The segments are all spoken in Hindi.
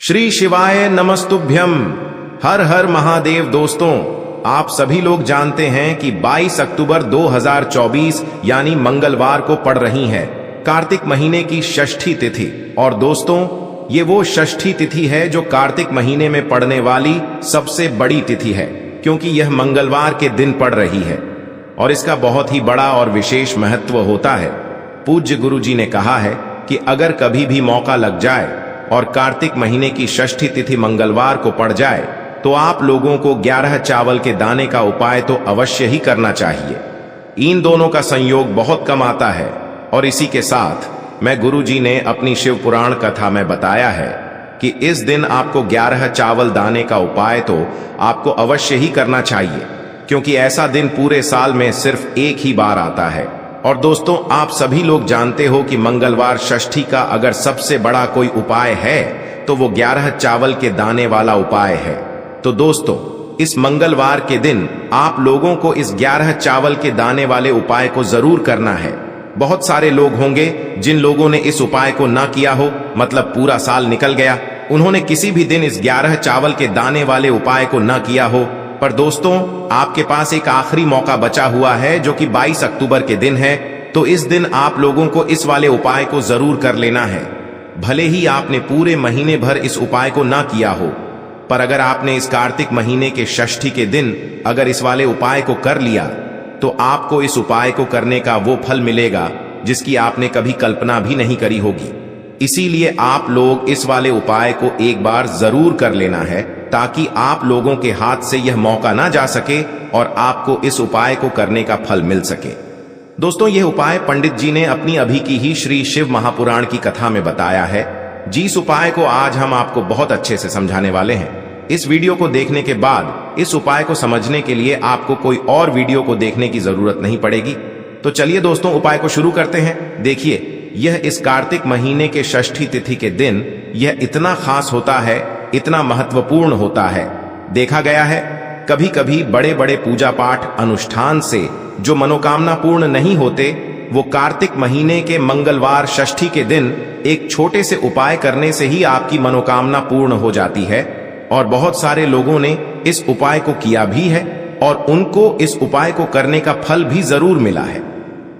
श्री शिवाय नमस्तुभ्यम। हर हर महादेव। दोस्तों, आप सभी लोग जानते हैं कि 22 अक्टूबर 2024 यानी मंगलवार को पड़ रही है कार्तिक महीने की षष्ठी तिथि। और दोस्तों, ये वो षष्ठी तिथि है जो कार्तिक महीने में पड़ने वाली सबसे बड़ी तिथि है, क्योंकि यह मंगलवार के दिन पड़ रही है और इसका बहुत ही बड़ा और विशेष महत्व होता है। पूज्य गुरु जी ने कहा है कि अगर कभी भी मौका लग जाए और कार्तिक महीने की षष्ठी तिथि मंगलवार को पड़ जाए तो आप लोगों को 11 चावल के दाने का उपाय तो अवश्य ही करना चाहिए। इन दोनों का संयोग बहुत कम आता है और इसी के साथ मैं गुरु जी ने अपनी शिव पुराण कथा में बताया है कि इस दिन आपको 11 चावल दाने का उपाय तो आपको अवश्य ही करना चाहिए, क्योंकि ऐसा दिन पूरे साल में सिर्फ एक ही बार आता है। और दोस्तों, आप सभी लोग जानते हो कि मंगलवार षष्ठी का अगर सबसे बड़ा कोई उपाय है तो वो 11 चावल के दाने वाला उपाय है। तो दोस्तों, इस मंगलवार के दिन आप लोगों को इस 11 चावल के दाने वाले उपाय को जरूर करना है। बहुत सारे लोग होंगे जिन लोगों ने इस उपाय को ना किया हो, मतलब पूरा साल निकल गया, उन्होंने किसी भी दिन इस 11 चावल के दाने वाले उपाय को ना किया हो। पर दोस्तों, आपके पास एक आखिरी मौका बचा हुआ है जो कि 22 अक्टूबर के दिन है। तो इस दिन आप लोगों को इस वाले उपाय को जरूर कर लेना है। भले ही आपने पूरे महीने भर इस उपाय को ना किया हो, पर अगर आपने इस कार्तिक महीने के षष्ठी के दिन अगर इस वाले उपाय को कर लिया तो आपको इस उपाय को करने का वो फल मिलेगा जिसकी आपने कभी कल्पना भी नहीं करी होगी। इसीलिए आप लोग इस वाले उपाय को एक बार जरूर कर लेना है, ताकि आप लोगों के हाथ से यह मौका ना जा सके और आपको इस उपाय को करने का फल मिल सके। दोस्तों, यह उपाय पंडित जी ने अपनी अभी की ही श्री शिव महापुराण की कथा में बताया है, जिस उपाय को आज हम आपको बहुत अच्छे से समझाने वाले हैं। इस वीडियो को देखने के बाद इस उपाय को समझने के लिए आपको कोई और वीडियो को देखने की जरूरत नहीं पड़ेगी। तो चलिए दोस्तों, उपाय को शुरू करते हैं। देखिए, यह इस कार्तिक महीने के षष्ठी तिथि के दिन यह इतना खास होता है, इतना महत्वपूर्ण होता है। देखा गया है कभी कभी बड़े बड़े पूजा पाठ अनुष्ठान से जो मनोकामना पूर्ण नहीं होते, वो कार्तिक महीने के मंगलवार षष्ठी के दिन एक छोटे से उपाय करने से ही आपकी मनोकामना पूर्ण हो जाती है। और बहुत सारे लोगों ने इस उपाय को किया भी है और उनको इस उपाय को करने का फल भी जरूर मिला है।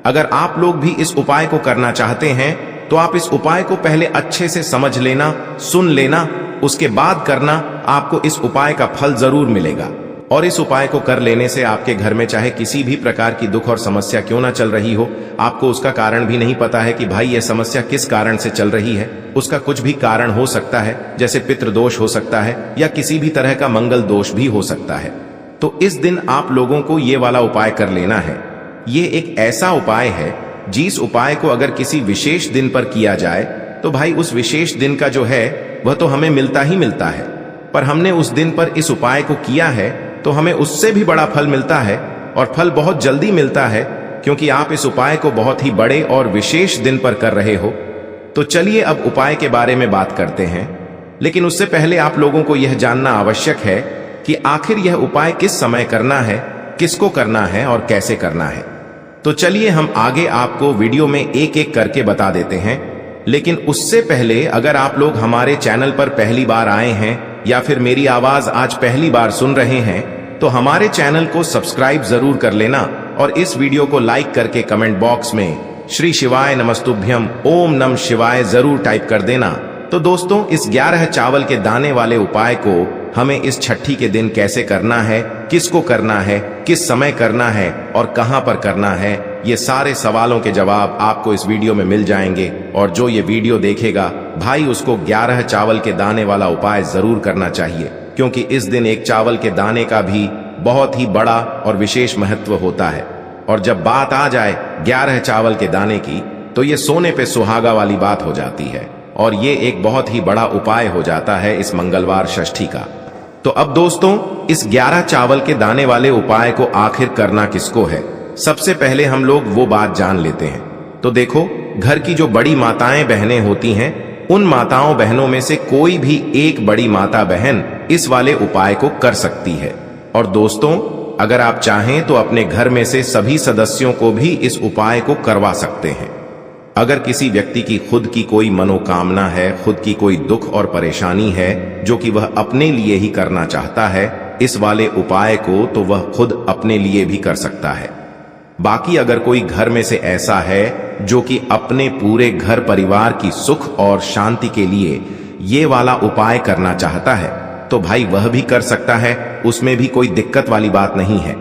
अगर आप लोग भी इस उपाय को करना चाहते हैं तो आप इस उपाय को पहले अच्छे से समझ लेना, सुन लेना, उसके बाद करना। आपको इस उपाय का फल जरूर मिलेगा। और इस उपाय को कर लेने से आपके घर में चाहे किसी भी प्रकार की दुख और समस्या क्यों ना चल रही हो, आपको उसका कारण भी नहीं पता है कि भाई यह समस्या किस कारण से चल रही है, उसका कुछ भी कारण हो सकता है, जैसे पितृदोष हो सकता है या किसी भी तरह का मंगल दोष भी हो सकता है। तो इस दिन आप लोगों को ये वाला उपाय कर लेना है। ये एक ऐसा उपाय है जिस उपाय को अगर किसी विशेष दिन पर किया जाए तो भाई उस विशेष दिन का जो है वह तो हमें मिलता ही मिलता है, पर हमने उस दिन पर इस उपाय को किया है तो हमें उससे भी बड़ा फल मिलता है, और फल बहुत जल्दी मिलता है, क्योंकि आप इस उपाय को बहुत ही बड़े और विशेष दिन पर कर रहे हो। तो चलिए अब उपाय के बारे में बात करते हैं, लेकिन उससे पहले आप लोगों को यह जानना आवश्यक है कि आखिर यह उपाय किस समय करना है, किसको करना है और कैसे करना है। तो चलिए हम आगे आपको वीडियो में एक एक करके बता देते हैं। लेकिन उससे पहले अगर आप लोग हमारे चैनल पर पहली बार आए हैं या फिर मेरी आवाज आज पहली बार सुन रहे हैं तो हमारे चैनल को सब्सक्राइब जरूर कर लेना और इस वीडियो को लाइक करके कमेंट बॉक्स में श्री शिवाय नमस्तुभ्यम ओम नमः शिवाय जरूर टाइप कर देना। तो दोस्तों, इस 11 चावल के दाने वाले उपाय को हमें इस छठी के दिन कैसे करना है, किसको करना है, किस समय करना है और कहां पर करना है, ये सारे सवालों के जवाब आपको इस वीडियो में मिल जाएंगे। और जो ये वीडियो देखेगा भाई, उसको 11 चावल के दाने वाला उपाय जरूर करना चाहिए, क्योंकि इस दिन एक चावल के दाने का भी बहुत ही बड़ा और विशेष महत्व होता है। और जब बात आ जाए 11 चावल के दाने की, तो ये सोने पे सुहागा वाली बात हो जाती है और ये एक बहुत ही बड़ा उपाय हो जाता है इस मंगलवार षष्ठी का। तो अब दोस्तों, इस 11 चावल के दाने वाले उपाय को आखिर करना किसको है, सबसे पहले हम लोग वो बात जान लेते हैं। तो देखो, घर की जो बड़ी माताएं बहनें होती हैं, उन माताओं बहनों में से कोई भी एक बड़ी माता बहन इस वाले उपाय को कर सकती है। और दोस्तों, अगर आप चाहें तो अपने घर में से सभी सदस्यों को भी इस उपाय को करवा सकते हैं। अगर किसी व्यक्ति की खुद की कोई मनोकामना है, खुद की कोई दुख और परेशानी है जो कि वह अपने लिए ही करना चाहता है इस वाले उपाय को, तो वह खुद अपने लिए भी कर सकता है। बाकी अगर कोई घर में से ऐसा है जो कि अपने पूरे घर परिवार की सुख और शांति के लिए ये वाला उपाय करना चाहता है तो भाई वह भी कर सकता है, उसमें भी कोई दिक्कत वाली बात नहीं है।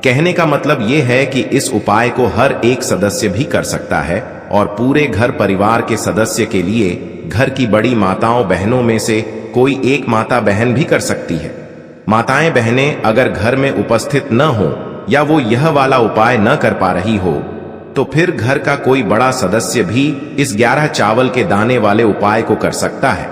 कहने का मतलब ये है कि इस उपाय को हर एक सदस्य भी कर सकता है और पूरे घर परिवार के सदस्य के लिए घर की बड़ी माताओं बहनों में से कोई एक माता बहन भी कर सकती है। माताएं बहनें अगर घर में उपस्थित न हो या वो यह वाला उपाय न कर पा रही हो तो फिर घर का कोई बड़ा सदस्य भी इस 11 चावल के दाने वाले उपाय को कर सकता है,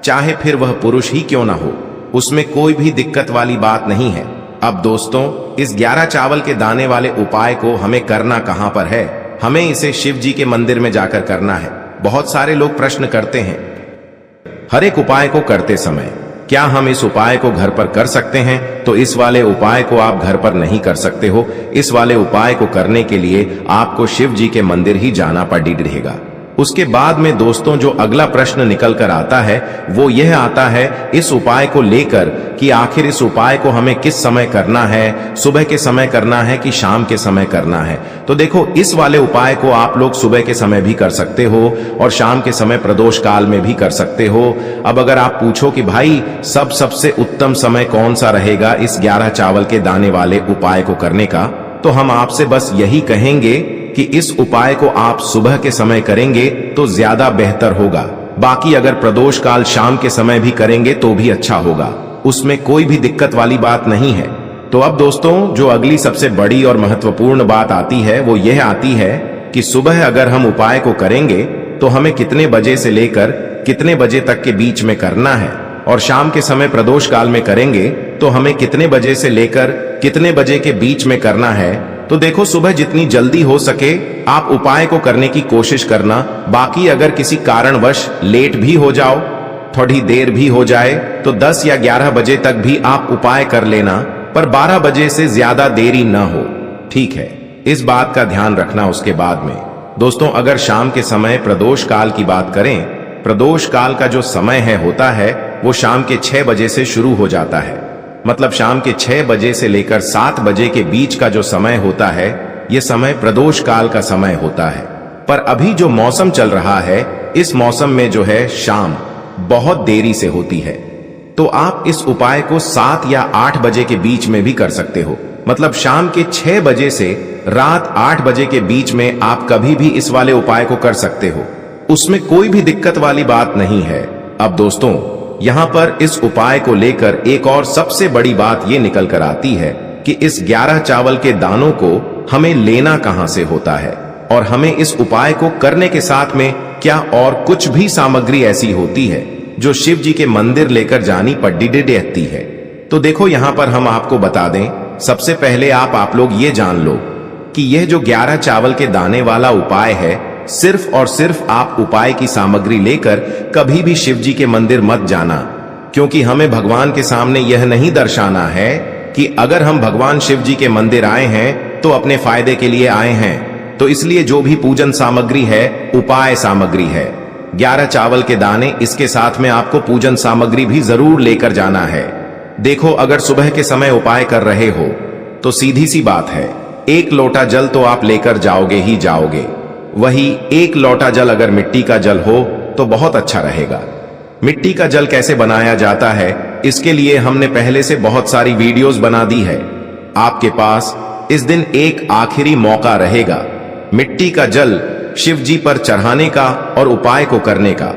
चाहे फिर वह पुरुष ही क्यों ना हो, उसमें कोई भी दिक्कत वाली बात नहीं है। अब दोस्तों, इस 11 चावल के दाने वाले उपाय को हमें करना कहां पर है? हमें इसे शिव जी के मंदिर में जाकर करना है। बहुत सारे लोग प्रश्न करते हैं हर एक उपाय को करते समय क्या हम इस उपाय को घर पर कर सकते हैं? तो इस वाले उपाय को आप घर पर नहीं कर सकते हो। इस वाले उपाय को करने के लिए आपको शिव जी के मंदिर ही जाना पड़ेगा। उसके बाद में दोस्तों जो अगला प्रश्न निकल कर आता है वो यह आता है इस उपाय को लेकर कि आखिर इस उपाय को हमें किस समय करना है, सुबह के समय करना है कि शाम के समय करना है? तो देखो, इस वाले उपाय को आप लोग सुबह के समय भी कर सकते हो और शाम के समय प्रदोष काल में भी कर सकते हो। अब अगर आप पूछो कि भाई सबसे उत्तम समय कौन सा रहेगा इस 11 चावल के दाने वाले उपाय को करने का, तो हम आपसे बस यही कहेंगे कि इस उपाय को आप सुबह के समय करेंगे तो ज्यादा बेहतर होगा। बाकी अगर प्रदोष काल शाम के समय भी करेंगे तो भी अच्छा होगा, उसमें कोई भी दिक्कत वाली बात नहीं है। तो अब दोस्तों जो अगली सबसे बड़ी और महत्वपूर्ण बात आती है वो यह आती है कि सुबह अगर हम उपाय को करेंगे तो हमें कितने बजे से लेकर कितने बजे तक के बीच में करना है, और शाम के समय प्रदोष काल में करेंगे तो हमें कितने बजे से लेकर कितने बजे के बीच में करना है। तो देखो, सुबह जितनी जल्दी हो सके आप उपाय को करने की कोशिश करना। बाकी अगर किसी कारणवश लेट भी हो जाओ, थोड़ी देर भी हो जाए, तो 10 या 11 बजे तक भी आप उपाय कर लेना, पर 12 बजे से ज्यादा देरी न हो, ठीक है? इस बात का ध्यान रखना। उसके बाद में दोस्तों अगर शाम के समय प्रदोष काल की बात करें, प्रदोष काल का जो समय होता है वो शाम के 6 बजे से शुरू हो जाता है। मतलब शाम के 6 बजे से लेकर 7 बजे के बीच का जो समय होता है ये समय प्रदोष काल का समय होता है। पर अभी जो मौसम चल रहा है इस मौसम में जो है शाम बहुत देरी से होती है, तो आप इस उपाय को 7 या 8 बजे के बीच में भी कर सकते हो। मतलब शाम के 6 बजे से रात 8 बजे के बीच में आप कभी भी इस वाले उपाय को कर सकते हो, उसमें कोई भी दिक्कत वाली बात नहीं है। अब दोस्तों यहां पर इस उपाय को लेकर एक और सबसे बड़ी बात ये निकल कर आती है कि इस 11 चावल के दानों को हमें लेना कहां से होता है, और हमें इस उपाय को करने के साथ में क्या और कुछ भी सामग्री ऐसी होती है जो शिव जी के मंदिर लेकर जानी पड़ती है। तो देखो यहां पर हम आपको बता दें, सबसे पहले आप लोग ये जान लो कि यह जो 11 चावल के दाने वाला उपाय है, सिर्फ और सिर्फ आप उपाय की सामग्री लेकर कभी भी शिव जी के मंदिर मत जाना, क्योंकि हमें भगवान के सामने यह नहीं दर्शाना है कि अगर हम भगवान शिव जी के मंदिर आए हैं तो अपने फायदे के लिए आए हैं। तो इसलिए जो भी पूजन सामग्री है उपाय सामग्री है, 11 चावल के दाने, इसके साथ में आपको पूजन सामग्री भी जरूर लेकर जाना है। देखो अगर सुबह के समय उपाय कर रहे हो तो सीधी सी बात है, 1 लोटा जल तो आप लेकर जाओगे ही जाओगे। वही 1 लोटा जल अगर मिट्टी का जल हो तो बहुत अच्छा रहेगा। मिट्टी का जल कैसे बनाया जाता है इसके लिए हमने पहले से बहुत सारी वीडियोस बना दी है। आपके पास इस दिन एक आखिरी मौका रहेगा मिट्टी का जल शिव जी पर चढ़ाने का और उपाय को करने का।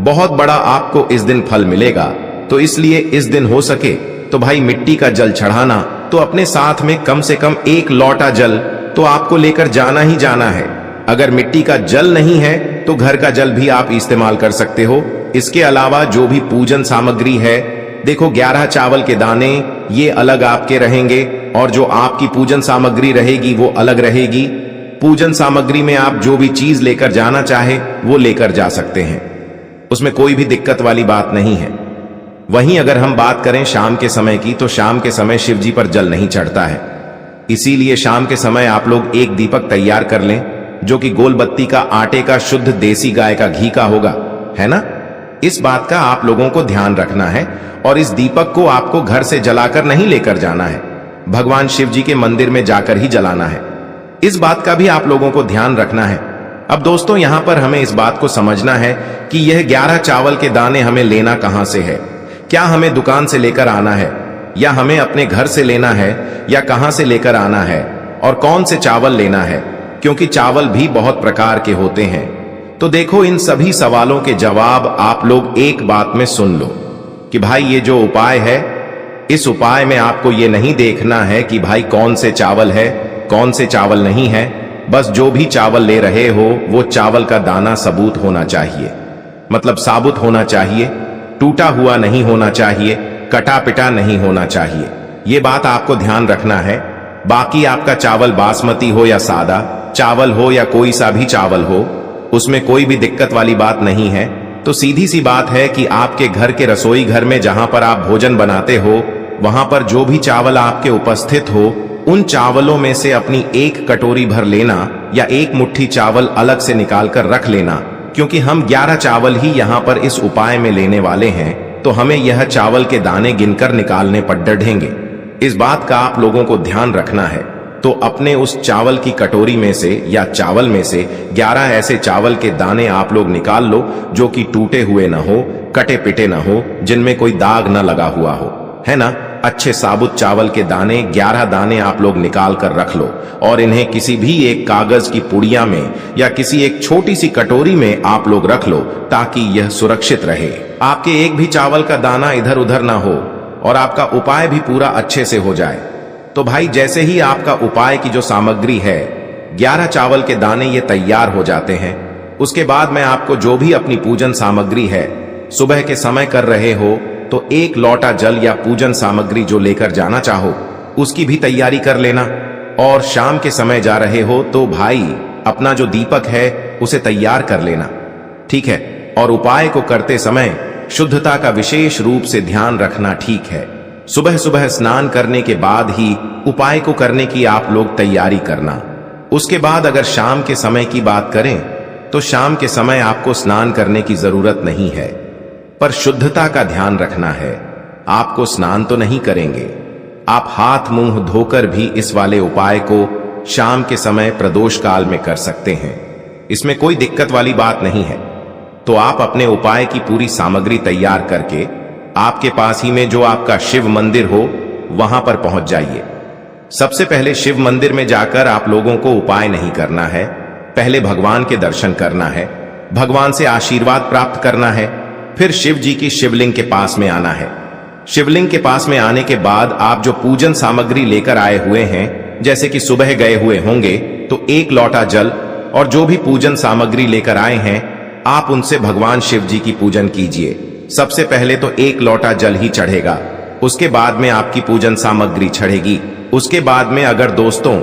बहुत बड़ा आपको इस दिन फल मिलेगा, तो इसलिए इस दिन हो सके तो भाई मिट्टी का जल चढ़ाना, तो अपने साथ में कम से कम 1 लोटा जल तो आपको लेकर जाना ही जाना है। अगर मिट्टी का जल नहीं है तो घर का जल भी आप इस्तेमाल कर सकते हो। इसके अलावा जो भी पूजन सामग्री है, देखो 11 चावल के दाने ये अलग आपके रहेंगे और जो आपकी पूजन सामग्री रहेगी वो अलग रहेगी। पूजन सामग्री में आप जो भी चीज लेकर जाना चाहे वो लेकर जा सकते हैं, उसमें कोई भी दिक्कत वाली बात नहीं है। वहीं अगर हम बात करें शाम के समय की, तो शाम के समय शिव जी पर जल नहीं चढ़ता है, इसीलिए शाम के समय आप लोग एक दीपक तैयार कर लें जो कि गोलबत्ती का आटे का शुद्ध देसी गाय का घी का होगा, है ना? इस बात का आप लोगों को ध्यान रखना है और इस दीपक को आपको घर से जलाकर नहीं लेकर जाना है, भगवान शिव जी के मंदिर में जाकर ही जलाना है। इस बात का भी आप लोगों को ध्यान रखना है। अब दोस्तों, यहां पर हमें इस बात को समझना है कि यह 11 चावल के दाने हमें लेना कहां से है। क्या हमें दुकान से लेकर आना है, या हमें अपने घर से लेना है, या कहां से लेकर आना है, और कौन से चावल लेना है, क्योंकि चावल भी बहुत प्रकार के होते हैं। तो देखो, इन सभी सवालों के जवाब आप लोग एक बात में सुन लो कि भाई ये जो उपाय है, इस उपाय में आपको ये नहीं देखना है कि भाई कौन से चावल है, कौन से चावल नहीं है। बस जो भी चावल ले रहे हो वो चावल का दाना सबूत होना चाहिए, मतलब साबुत होना चाहिए, टूटा हुआ नहीं होना चाहिए, कटा पिटा नहीं होना चाहिए। ये बात आपको ध्यान रखना है। बाकी आपका चावल बासमती हो या सादा चावल हो या कोई सा भी चावल हो, उसमें कोई भी दिक्कत वाली बात नहीं है। तो सीधी सी बात है कि आपके घर के रसोई घर में जहां पर आप भोजन बनाते हो, वहां पर जो भी चावल आपके उपस्थित हो, उन चावलों में से अपनी एक कटोरी भर लेना या एक मुट्ठी चावल अलग से निकाल कर रख लेना, क्योंकि हम 11 चावल ही यहाँ पर इस उपाय में लेने वाले हैं। तो हमें यह चावल के दाने गिनकर निकालने पर डढ़ेंगे। इस बात का आप लोगों को ध्यान रखना है। तो अपने उस चावल की कटोरी में से या चावल में से 11 ऐसे चावल के दाने आप लोग निकाल लो जो कि टूटे हुए ना हो, कटे पिटे ना हो, जिनमें कोई दाग ना लगा हुआ हो, है ना? अच्छे साबुत चावल के दाने 11 दाने आप लोग निकाल कर रख लो और इन्हें किसी भी एक कागज की पुड़िया में या किसी एक छोटी सी कटोरी में आप लोग रख लो, ताकि यह सुरक्षित रहे। आपके एक भी चावल का दाना इधर उधर ना हो और आपका उपाय भी पूरा अच्छे से हो जाए। तो भाई, जैसे ही आपका उपाय की जो सामग्री है, 11 चावल के दाने ये तैयार हो जाते हैं, उसके बाद मैं आपको जो भी अपनी पूजन सामग्री है, सुबह के समय कर रहे हो तो 1 लोटा जल या पूजन सामग्री जो लेकर जाना चाहो उसकी भी तैयारी कर लेना। और शाम के समय जा रहे हो तो भाई अपना जो दीपक है उसे तैयार कर लेना, ठीक है? और उपाय को करते समय शुद्धता का विशेष रूप से ध्यान रखना, ठीक है? सुबह सुबह स्नान करने के बाद ही उपाय को करने की आप लोग तैयारी करना। उसके बाद अगर शाम के समय की बात करें तो शाम के समय आपको स्नान करने की जरूरत नहीं है, पर शुद्धता का ध्यान रखना है। आपको स्नान तो नहीं करेंगे, आप हाथ मुंह धोकर भी इस वाले उपाय को शाम के समय प्रदोष काल में कर सकते हैं। इसमें कोई दिक्कत वाली बात नहीं है। तो आप अपने उपाय की पूरी सामग्री तैयार करके आपके पास ही में जो आपका शिव मंदिर हो वहां पर पहुंच जाइए। सबसे पहले शिव मंदिर में जाकर आप लोगों को उपाय नहीं करना है, पहले भगवान के दर्शन करना है, भगवान से आशीर्वाद प्राप्त करना है, फिर शिव जी की शिवलिंग के पास में आना है। शिवलिंग के पास में आने के बाद आप जो पूजन सामग्री लेकर आए हुए हैं, जैसे कि सुबह गए हुए होंगे तो 1 लोटा जल और जो भी पूजन सामग्री लेकर आए हैं, आप उनसे भगवान शिव जी की पूजन कीजिए। सबसे पहले तो 1 लोटा जल ही चढ़ेगा, उसके बाद में आपकी पूजन सामग्री चढ़ेगी। उसके बाद में अगर दोस्तों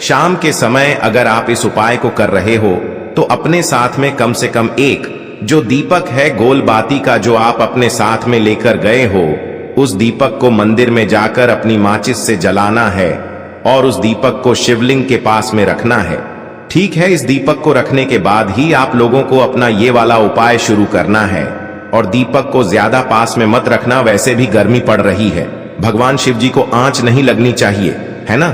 शाम के समय अगर आप इस उपाय को कर रहे हो तो अपने साथ में कम से कम एक जो दीपक है गोल बाती का जो आप अपने साथ में लेकर गए हो, उस दीपक को मंदिर में जाकर अपनी माचिस से जलाना है और उस दीपक को शिवलिंग के पास में रखना है, ठीक है? इस दीपक को रखने के बाद ही आप लोगों को अपना ये वाला उपाय शुरू करना है। और दीपक को ज्यादा पास में मत रखना, वैसे भी गर्मी पड़ रही है, भगवान शिव जी को आंच नहीं लगनी चाहिए, है ना?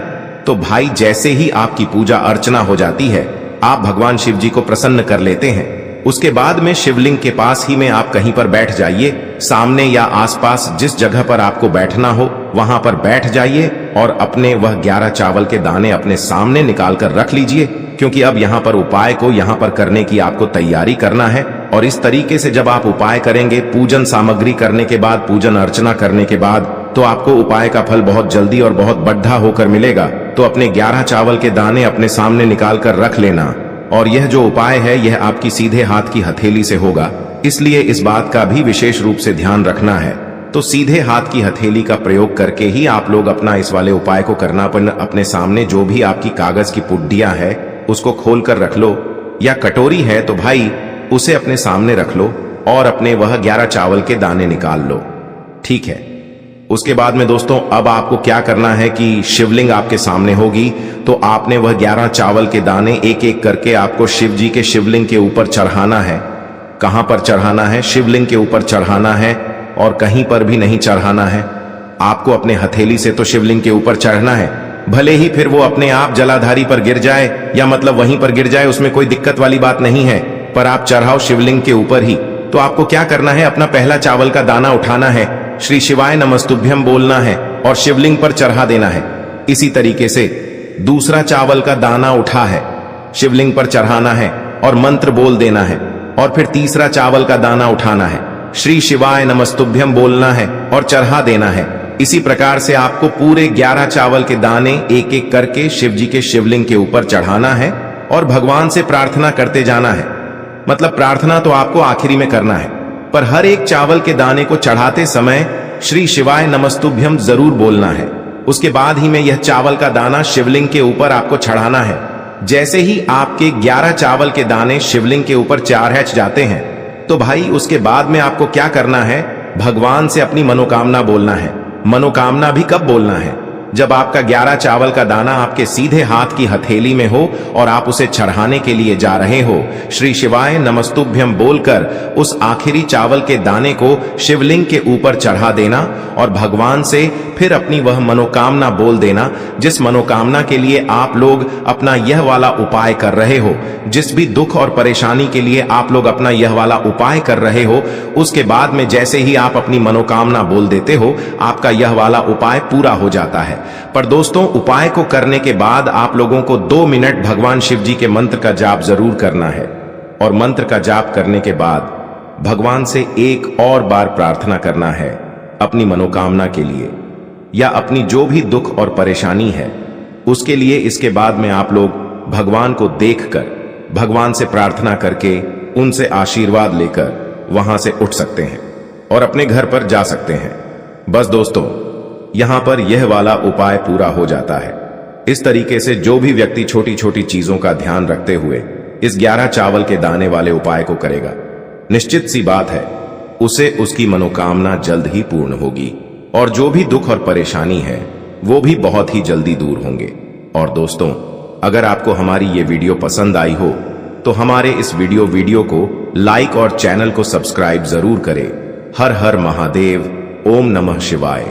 तो भाई, जैसे ही आपकी पूजा अर्चना हो जाती है, आप भगवान शिव जी को प्रसन्न कर लेते हैं। उसके बाद में शिवलिंग के पास ही में आप कहीं पर बैठ जाइए, सामने या आसपास जिस जगह पर आपको बैठना हो वहां पर बैठ जाइए और अपने वह 11 चावल के दाने अपने सामने निकाल कर रख लीजिए, क्योंकि अब यहाँ पर उपाय को यहाँ पर करने की आपको तैयारी करना है। और इस तरीके से जब आप उपाय करेंगे, पूजन सामग्री करने के बाद, पूजन अर्चना करने के बाद, तो आपको उपाय का फल बहुत जल्दी और बहुत बढ़ा होकर मिलेगा। तो अपने 11 चावल के दाने अपने सामने निकाल कर रख लेना। और यह जो उपाय है यह आपकी सीधे हाथ की हथेली से होगा, इसलिए इस बात का भी विशेष रूप से ध्यान रखना है। तो सीधे हाथ की हथेली का प्रयोग करके ही आप लोग अपना इस वाले उपाय को करना। अपने सामने जो भी आपकी कागज की पुड्डियां है उसको खोल कर रख लो, या कटोरी है तो भाई उसे अपने सामने रख लो और अपने वह 11 चावल के दाने निकाल लो, ठीक है? उसके बाद में दोस्तों अब आपको क्या करना है कि शिवलिंग आपके सामने होगी, तो आपने वह 11 चावल के दाने एक एक करके आपको शिव जी के शिवलिंग के ऊपर चढ़ाना है। कहां पर चढ़ाना है? शिवलिंग के ऊपर चढ़ाना है और कहीं पर भी नहीं चढ़ाना है। आपको अपने हथेली से तो शिवलिंग के ऊपर चढ़ना है, भले ही फिर वो अपने आप जलाधारी पर गिर जाए या मतलब वहीं पर गिर जाए, उसमें कोई दिक्कत वाली बात नहीं है, पर आप चढ़ाओ शिवलिंग के ऊपर ही। तो आपको क्या करना है? अपना पहला चावल का दाना उठाना है, श्री शिवाय नमस्तुभ्यम बोलना है और शिवलिंग पर चढ़ा देना है। इसी तरीके से दूसरा चावल का दाना उठा है, शिवलिंग पर चढ़ाना है और मंत्र बोल देना है। और फिर तीसरा चावल का दाना उठाना है, श्री शिवाय नमस्तुभ्यम बोलना है और चढ़ा देना है। इसी प्रकार से आपको पूरे 11 चावल के दाने एक एक करके शिव जी के शिवलिंग के ऊपर चढ़ाना है और भगवान से प्रार्थना करते जाना है। मतलब प्रार्थना तो आपको आखिरी में करना है, पर हर एक चावल के दाने को चढ़ाते समय श्री शिवाय नमस्तुभ्यम जरूर बोलना है। उसके बाद ही में यह चावल का दाना शिवलिंग के ऊपर आपको चढ़ाना है। जैसे ही आपके 11 चावल के दाने शिवलिंग के ऊपर चारहच जाते हैं, तो भाई उसके बाद में आपको क्या करना है? भगवान से अपनी मनोकामना बोलना है। मनोकामना भी कब बोलना है? जब आपका 11 चावल का दाना आपके सीधे हाथ की हथेली में हो और आप उसे चढ़ाने के लिए जा रहे हो। श्री शिवाय नमस्तुभ्यम बोलकर उस आखिरी चावल के दाने को शिवलिंग के ऊपर चढ़ा देना और भगवान से फिर अपनी वह मनोकामना बोल देना, जिस मनोकामना के लिए आप लोग अपना यह वाला उपाय कर रहे हो, जिस भी दुख और परेशानी के लिए आप लोग अपना यह वाला उपाय कर रहे हो। उसके बाद में जैसे ही आप अपनी मनोकामना बोल देते हो, आपका यह वाला उपाय पूरा हो जाता है। पर दोस्तों, उपाय को करने के बाद आप लोगों को 2 मिनट भगवान शिव जी के मंत्र का जाप जरूर करना है और मंत्र का जाप करने के बाद भगवान से एक और बार प्रार्थना करना है अपनी मनोकामना के लिए या अपनी जो भी दुख और परेशानी है उसके लिए। इसके बाद में आप लोग भगवान को देखकर, भगवान से प्रार्थना करके, उनसे आशीर्वाद लेकर वहां से उठ सकते हैं और अपने घर पर जा सकते हैं। बस दोस्तों, यहां पर यह वाला उपाय पूरा हो जाता है। इस तरीके से जो भी व्यक्ति छोटी छोटी चीजों का ध्यान रखते हुए इस 11 चावल के दाने वाले उपाय को करेगा, निश्चित सी बात है उसे उसकी मनोकामना जल्द ही पूर्ण होगी और जो भी दुख और परेशानी है वो भी बहुत ही जल्दी दूर होंगे। और दोस्तों, अगर आपको हमारी ये वीडियो पसंद आई हो तो हमारे इस वीडियो को लाइक और चैनल को सब्सक्राइब जरूर करें। हर हर महादेव, ओम नमः शिवाय।